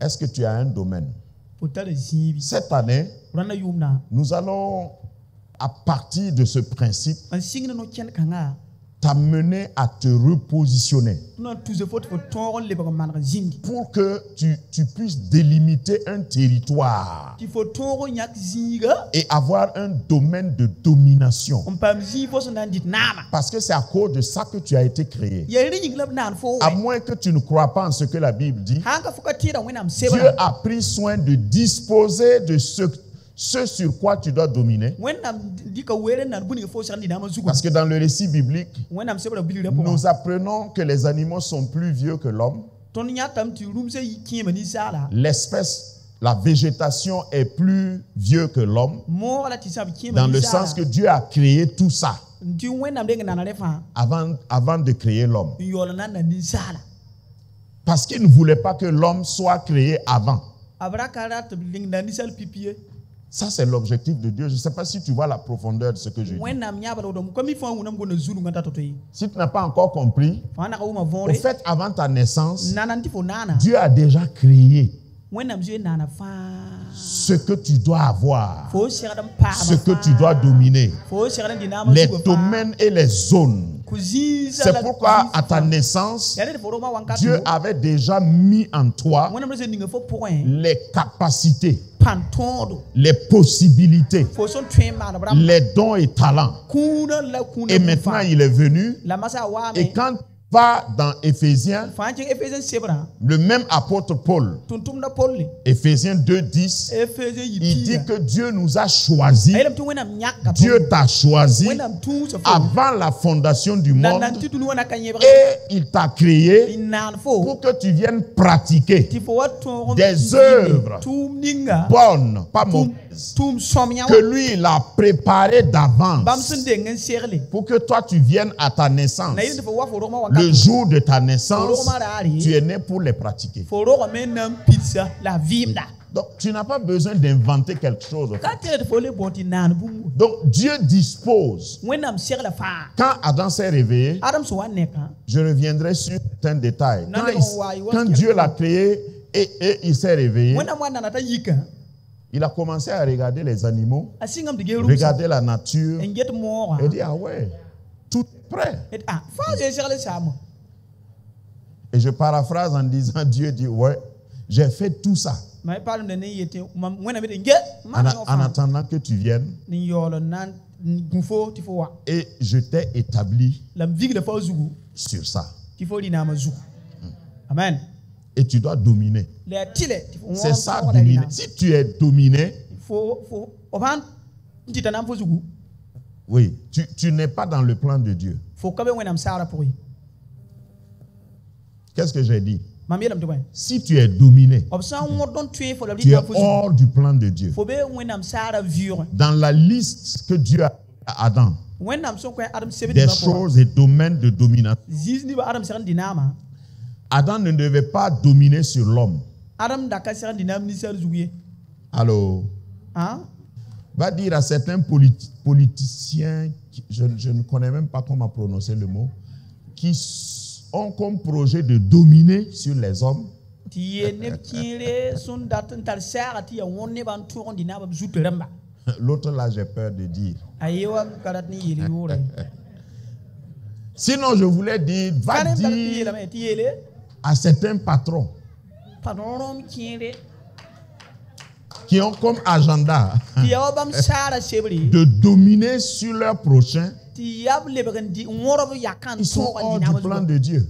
Est-ce que tu as un domaine? Cette année, nous allons, à partir de ce principe, t'amener à te repositionner pour que tu puisses délimiter un territoire et avoir un domaine de domination. Parce que c'est à cause de ça que tu as été créé. À moins que tu ne crois pas en ce que la Bible dit, Dieu a pris soin de disposer de ce sur quoi tu dois dominer. Parce que dans le récit biblique, nous apprenons que les animaux sont plus vieux que l'homme. L'espèce, la végétation est plus vieux que l'homme. Dans le sens que Dieu a créé tout ça avant de créer l'homme. Parce qu'il ne voulait pas que l'homme soit créé avant. Ça, c'est l'objectif de Dieu. Je ne sais pas si tu vois la profondeur de ce que je dis. Si tu n'as pas encore compris, au fait, avant ta naissance, Dieu a déjà créé ce que tu dois avoir, ce que tu dois dominer, les domaines et les zones. C'est pourquoi à ta naissance, Dieu avait déjà mis en toi les capacités, les possibilités, les dons et talents. Et maintenant, il est venu. Et quand va dans Éphésiens, le même apôtre Paul, Éphésiens 2:10, il dit que Dieu nous a choisis, Dieu t'a choisi avant la fondation du monde et il t'a créé pour que tu viennes pratiquer des œuvres bonnes, pas mauvaises, que lui il a préparé d'avance pour que toi tu viennes à ta naissance. Le jour de ta naissance, tu es né pour les pratiquer. Donc, tu n'as pas besoin d'inventer quelque chose. Donc, Dieu dispose. Quand Adam s'est réveillé, je reviendrai sur certains détails. Quand Dieu l'a créé et il s'est réveillé, il a commencé à regarder les animaux, regarder la nature, et dire, ah ouais, tout est prêt. Et je paraphrase en disant, Dieu dit, ouais, j'ai fait tout ça. En attendant que tu viennes, et je t'ai établi sur ça. Amen. Et tu dois dominer. C'est ça, dominer. Si tu es dominé, oui, tu n'es pas dans le plan de Dieu. Qu'est-ce que j'ai dit? Si tu es dominé, tu es hors du plan de Dieu. Dans la liste que Dieu a à Adam, des choses et domaines de domination, Adam ne devait pas dominer sur l'homme. Allô? Va dire à certains politiciens, je ne connais même pas comment prononcer le mot, qui ont comme projet de dominer sur les hommes. L'autre là, j'ai peur de dire. Sinon, je voulais dire, va dire à certains patrons qui ont comme agenda de dominer sur leurs prochains. Ils sont hors du plan de Dieu.